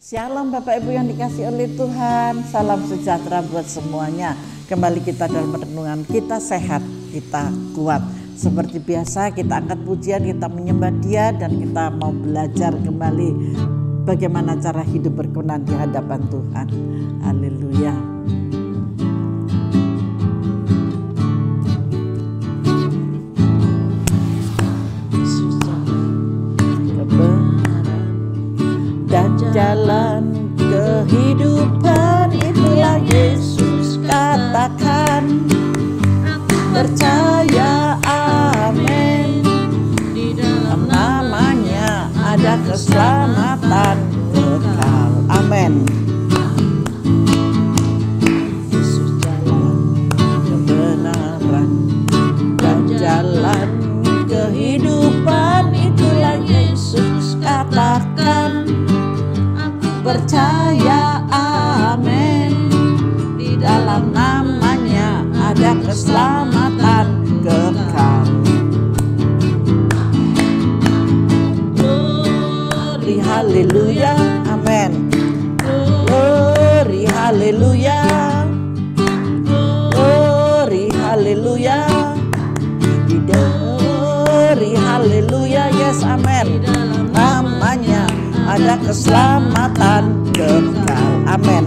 Shalom Bapak Ibu yang dikasihi oleh Tuhan, salam sejahtera buat semuanya. Kembali kita dalam renungan, kita sehat, kita kuat. Seperti biasa kita angkat pujian, kita menyembah Dia, dan kita mau belajar kembali bagaimana cara hidup berkenan di hadapan Tuhan. Haleluya. Jalan kehidupan itulah Yesus katakan, percaya amin, di dalam namanya ada keselamatan kekal, amin. Yesus jalan kebenaran dan jalan kehidupan itulah Yesus katakan, percaya amin, di dalam namanya ada keselamatan kekal. Glory haleluya, amin. Glory haleluya, glory haleluya, glory haleluya, yes amin. Namanya ada keselamatan kekal, amin.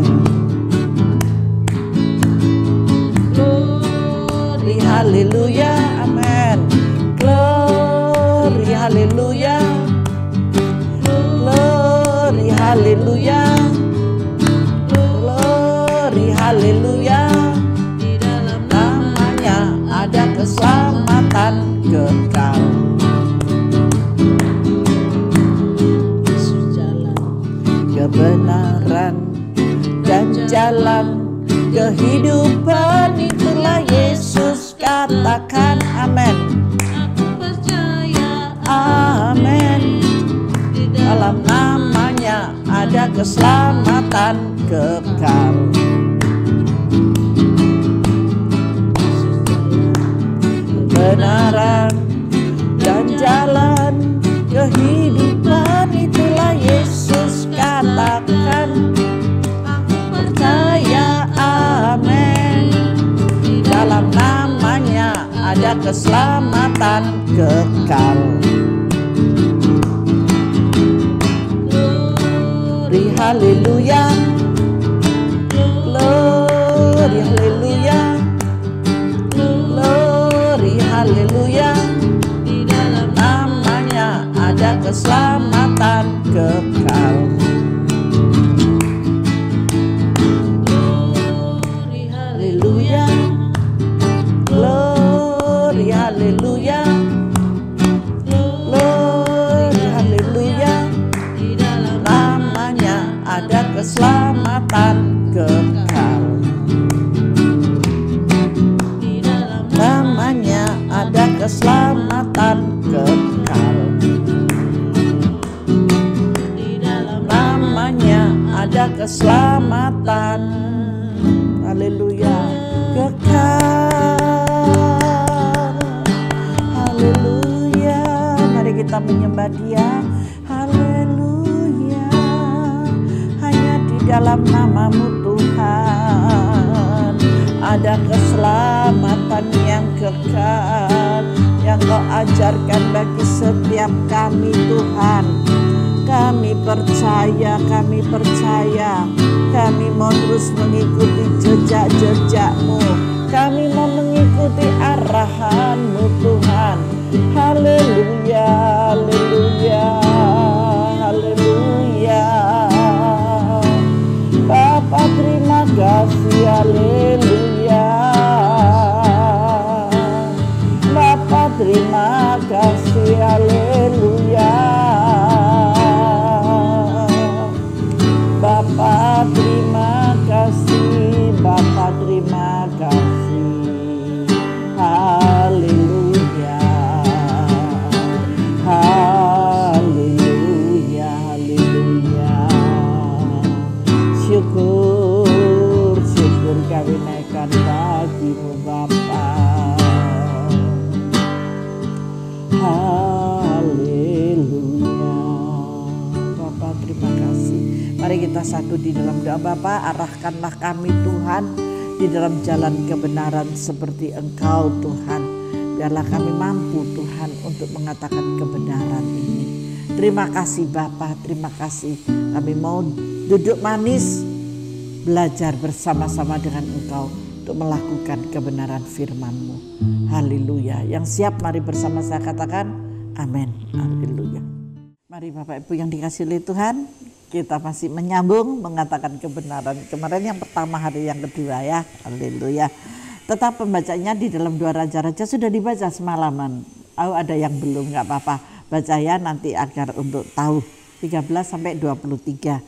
Glory haleluya, amin. Glory haleluya, glory haleluya, glory haleluya, di dalam namanya ada keselamatan kekal. Kebenaran dan jalan kehidupan itulah Yesus katakan, amin. Aku percaya amin, di dalam namanya ada keselamatan kekal. Kebenaran dan jalan kehidupan itulah Yesus katakan, aku percaya amin, di dalam namanya ada keselamatan kekal. Glory haleluya, glory haleluya, glory haleluya, di dalam namanya ada keselamatan kekal. Glory haleluya, glory haleluya, glory haleluya, di dalam namanya ada keselamatan kekal. Di dalam namanya ada keselamatan kekal. Ada keselamatan, haleluya, kekal, haleluya. Mari kita menyembah Dia, haleluya. Hanya di dalam nama-Mu Tuhan ada keselamatan yang kekal, yang Kau ajarkan bagi setiap kami Tuhan. Kami percaya, kami mau terus mengikuti jejak-jejak-Mu. Kami mau mengikuti arahan-Mu Tuhan. Haleluya, haleluya, haleluya. Bapa terima kasih, haleluya. Bapa terima kasih, haleluya. Bapa terima kasih, Bapa terima kasih, haleluya, haleluya, haleluya. Syukur, syukur kami naikkan bagi-Mu Bapa. Haleluya. kita satu di dalam doa. Bapa, arahkanlah kami Tuhan di dalam jalan kebenaran seperti Engkau Tuhan. Biarlah kami mampu Tuhan untuk mengatakan kebenaran ini. Terima kasih Bapa, terima kasih. Kami mau duduk manis, belajar bersama-sama dengan Engkau untuk melakukan kebenaran firman-Mu. Haleluya. Yang siap mari bersama saya katakan amin. Haleluya. Mari Bapak Ibu yang dikasihi oleh Tuhan, kita masih menyambung mengatakan kebenaran. Kemarin yang pertama, hari yang kedua ya. Haleluya. Tetap pembacanya di dalam 2 Raja-Raja sudah dibaca semalaman. Ada yang belum, gak apa-apa. Baca ya nanti agar untuk tahu. 13 sampai 23.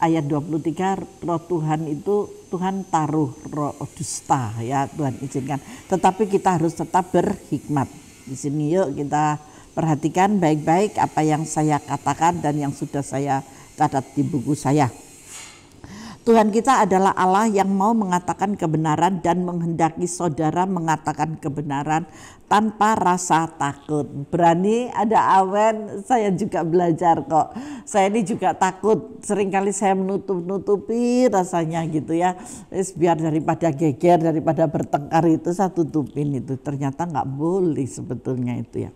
Ayat 23, roh Tuhan itu Tuhan taruh roh dusta ya, Tuhan izinkan. Tetapi kita harus tetap berhikmat. Di sini yuk kita perhatikan baik-baik apa yang saya katakan dan yang sudah saya catat di buku saya. Tuhan kita adalah Allah yang mau mengatakan kebenaran dan menghendaki saudara mengatakan kebenaran tanpa rasa takut. Berani, ada awen, saya juga belajar kok. Saya ini juga takut, seringkali saya menutup-nutupi rasanya gitu ya. Biar daripada geger, daripada bertengkar itu saya tutupin itu. Ternyata gak boleh sebetulnya itu ya.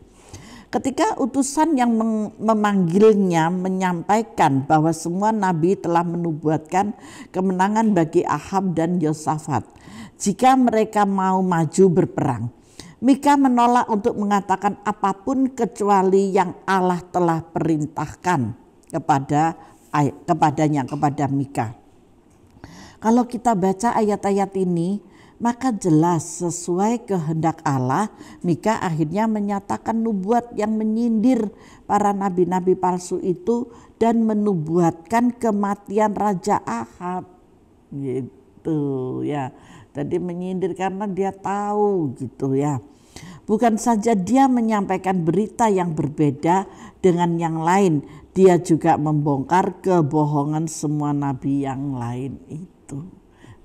Ketika utusan yang memanggilnya menyampaikan bahwa semua nabi telah menubuatkan kemenangan bagi Ahab dan Yosafat jika mereka mau maju berperang, Mika menolak untuk mengatakan apapun kecuali yang Allah telah perintahkan kepadanya, kepada Mika. Kalau kita baca ayat-ayat ini, maka jelas sesuai kehendak Allah, Mika akhirnya menyatakan nubuat yang menyindir para nabi-nabi palsu itu dan menubuatkan kematian Raja Ahab. Gitu ya. Jadi menyindir karena dia tahu gitu ya. Bukan saja dia menyampaikan berita yang berbeda dengan yang lain, dia juga membongkar kebohongan semua nabi yang lain itu.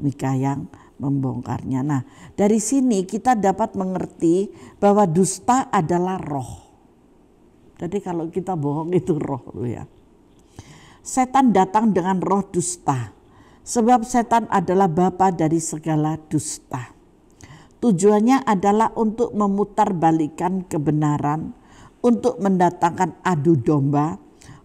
Mika yang membongkarnya. Nah, dari sini kita dapat mengerti bahwa dusta adalah roh. Jadi kalau kita bohong itu roh ya. Setan datang dengan roh dusta. Sebab setan adalah bapa dari segala dusta. Tujuannya adalah untuk memutarbalikkan kebenaran, untuk mendatangkan adu domba,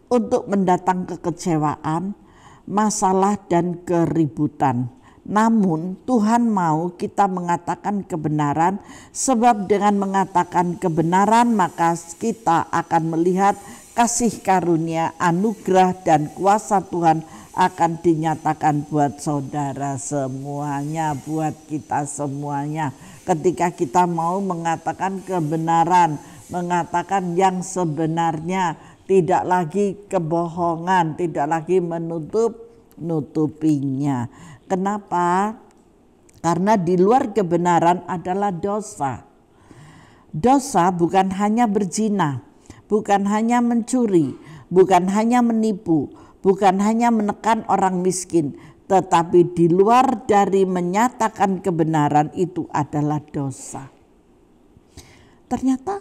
untuk mendatangkan kekecewaan, masalah dan keributan. Namun Tuhan mau kita mengatakan kebenaran, sebab dengan mengatakan kebenaran maka kita akan melihat kasih karunia, anugerah dan kuasa Tuhan akan dinyatakan buat saudara semuanya, buat kita semuanya. Ketika kita mau mengatakan kebenaran, mengatakan yang sebenarnya, tidak lagi kebohongan, tidak lagi menutupinya. Kenapa? Karena di luar kebenaran adalah dosa. Dosa bukan hanya berzina, bukan hanya mencuri, bukan hanya menipu, bukan hanya menekan orang miskin, tetapi di luar dari menyatakan kebenaran itu adalah dosa. Ternyata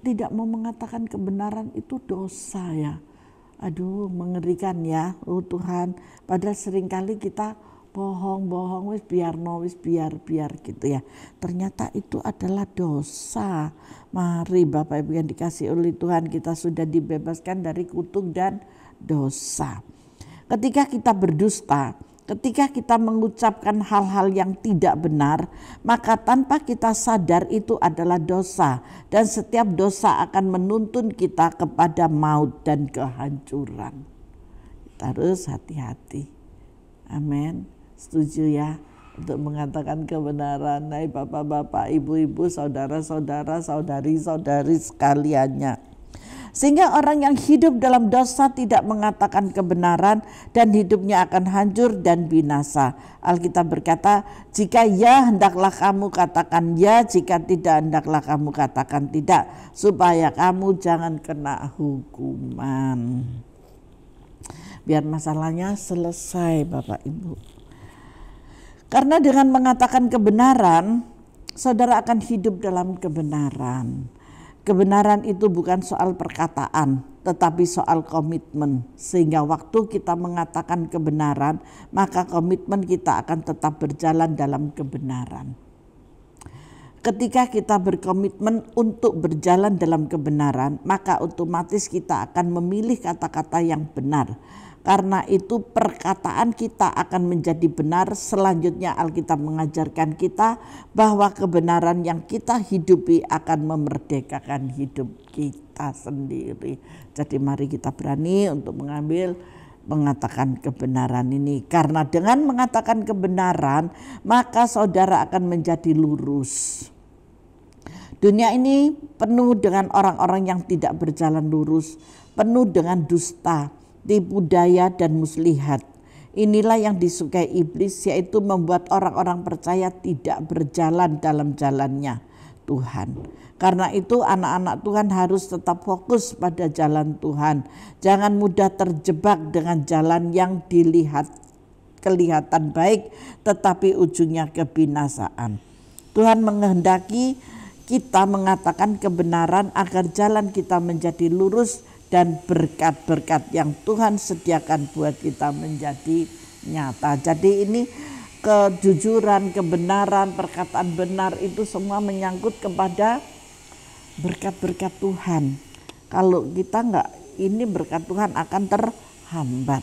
tidak mau mengatakan kebenaran itu dosa ya. Aduh, mengerikan ya. Oh Tuhan, padahal seringkali kita bohong biar gitu ya. Ternyata itu adalah dosa. Mari Bapak Ibu yang dikasihi oleh Tuhan, kita sudah dibebaskan dari kutuk dan dosa. Ketika kita berdusta, ketika kita mengucapkan hal-hal yang tidak benar, maka tanpa kita sadar itu adalah dosa. Dan setiap dosa akan menuntun kita kepada maut dan kehancuran. Kita harus hati-hati. Amin. Setuju ya untuk mengatakan kebenaran. Hai bapak-bapak, ibu-ibu, saudara-saudara, saudari-saudari sekaliannya. Sehingga orang yang hidup dalam dosa tidak mengatakan kebenaran dan hidupnya akan hancur dan binasa. Alkitab berkata, jika ya hendaklah kamu katakan ya, jika tidak hendaklah kamu katakan tidak, supaya kamu jangan kena hukuman. Biar masalahnya selesai Bapak Ibu. Karena dengan mengatakan kebenaran, saudara akan hidup dalam kebenaran. Kebenaran itu bukan soal perkataan, tetapi soal komitmen. Sehingga waktu kita mengatakan kebenaran, maka komitmen kita akan tetap berjalan dalam kebenaran. Ketika kita berkomitmen untuk berjalan dalam kebenaran, maka otomatis kita akan memilih kata-kata yang benar. Karena itu perkataan kita akan menjadi benar. Selanjutnya Alkitab mengajarkan kita bahwa kebenaran yang kita hidupi akan memerdekakan hidup kita sendiri. Jadi mari kita berani untuk mengatakan kebenaran ini. Karena dengan mengatakan kebenaran, maka saudara akan menjadi lurus. Dunia ini penuh dengan orang-orang yang tidak berjalan lurus, penuh dengan dusta, tipu daya dan muslihat. Inilah yang disukai iblis, yaitu membuat orang-orang percaya tidak berjalan dalam jalannya Tuhan. Karena itu anak-anak Tuhan harus tetap fokus pada jalan Tuhan. Jangan mudah terjebak dengan jalan yang kelihatan baik tetapi ujungnya kebinasaan. Tuhan menghendaki kita mengatakan kebenaran agar jalan kita menjadi lurus dan berkat-berkat yang Tuhan sediakan buat kita menjadi nyata. Jadi ini kejujuran, kebenaran, perkataan benar itu semua menyangkut kepada berkat-berkat Tuhan. Kalau kita enggak, ini berkat Tuhan akan terhambat.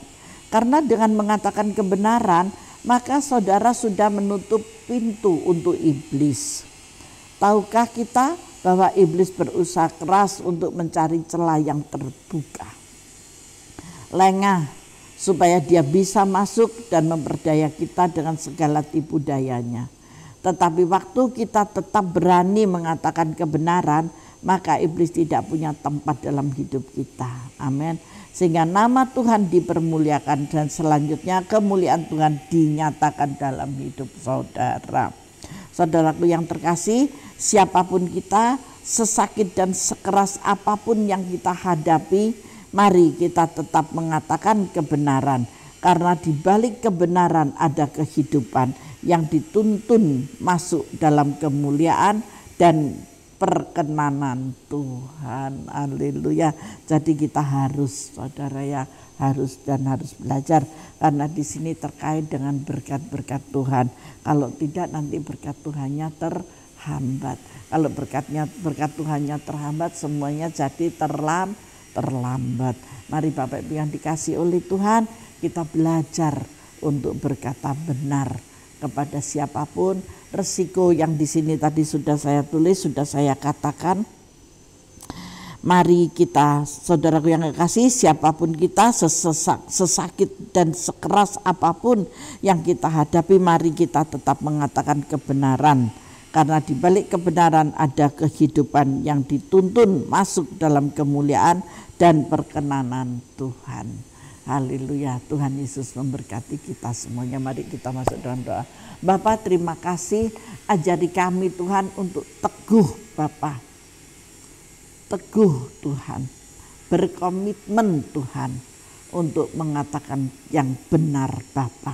Karena dengan mengatakan kebenaran, maka saudara sudah menutup pintu untuk iblis. Tahukah kita bahwa iblis berusaha keras untuk mencari celah yang terbuka, lengah, supaya dia bisa masuk dan memperdaya kita dengan segala tipu dayanya. Tetapi waktu kita tetap berani mengatakan kebenaran, maka iblis tidak punya tempat dalam hidup kita. Amin. Sehingga nama Tuhan dipermuliakan dan selanjutnya kemuliaan Tuhan dinyatakan dalam hidup saudara. Saudaraku yang terkasih, siapapun kita, sesakit dan sekeras apapun yang kita hadapi, mari kita tetap mengatakan kebenaran. Karena di balik kebenaran ada kehidupan yang dituntun masuk dalam kemuliaan dan perkenanan Tuhan. Haleluya. Jadi kita harus, saudara ya, harus belajar, karena di sini terkait dengan berkat-berkat Tuhan. Kalau tidak nanti berkat Tuhannya terhambat. Kalau berkat Tuhannya terhambat, semuanya jadi terlambat. Mari Bapak Ibu yang dikasih oleh Tuhan, kita belajar untuk berkata benar kepada siapapun. Resiko yang di sini tadi sudah saya tulis, sudah saya katakan. Mari kita, saudaraku yang kekasih, siapapun kita, sesakit dan sekeras apapun yang kita hadapi, mari kita tetap mengatakan kebenaran. Karena di balik kebenaran ada kehidupan yang dituntun masuk dalam kemuliaan dan perkenanan Tuhan. Haleluya, Tuhan Yesus memberkati kita semuanya. Mari kita masuk dalam doa. Bapa, terima kasih, ajari kami Tuhan untuk teguh Bapa. Teguh Tuhan, berkomitmen Tuhan untuk mengatakan yang benar Bapa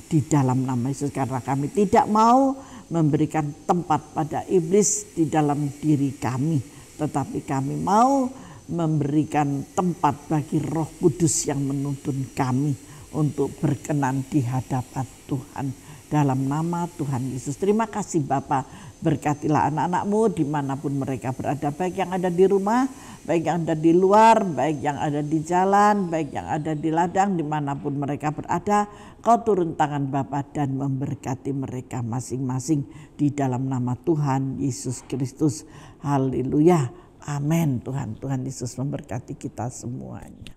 di dalam nama Yesus. Karena kami tidak mau memberikan tempat pada iblis di dalam diri kami, tetapi kami mau memberikan tempat bagi Roh Kudus yang menuntun kami untuk berkenan di hadapan Tuhan. Dalam nama Tuhan Yesus. Terima kasih Bapa, berkatilah anak-anak-Mu dimanapun mereka berada, baik yang ada di rumah, baik yang ada di luar, baik yang ada di jalan, baik yang ada di ladang, dimanapun mereka berada. Kau turun tangan Bapa dan memberkati mereka masing-masing di dalam nama Tuhan Yesus Kristus. Haleluya, amin. Tuhan Yesus memberkati kita semuanya.